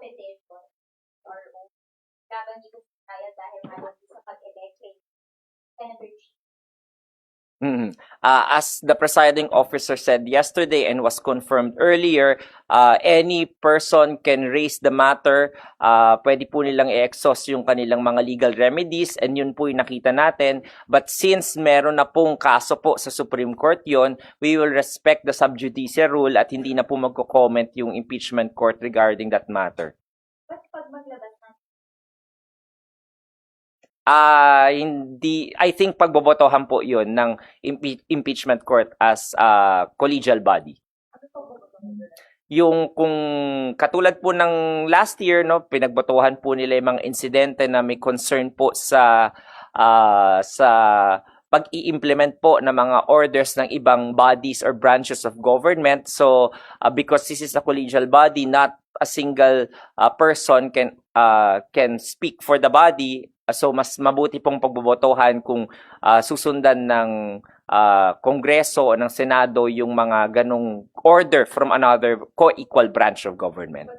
petition or laban dito kaya dahil alam sa pag-elect kay Senator G. As the presiding officer said yesterday and was confirmed earlier, any person can raise the matter. Pwede po nilang i-exhaust yung kanilang mga legal remedies and yun po yung nakita natin. But since meron na pong kaso po sa Supreme Court yon, we will respect the sub judice rule at hindi na po magko-comment yung impeachment court regarding that matter. But pag maglabas na Hindi, I think pagbobotohan po yun ng impeachment court as collegial body. ano po ba Yung kung katulad po ng last year, no, pinagbotohan po nila yung mga insidente na may concern po sa pag-i-implement po ng mga orders ng ibang bodies or branches of government. So, because this is a collegial body, not a single person can speak for the body. So, mas mabuti pong pagbobotohan kung susundan ng Kongreso o ng Senado yung mga ganong order from another co-equal branch of government.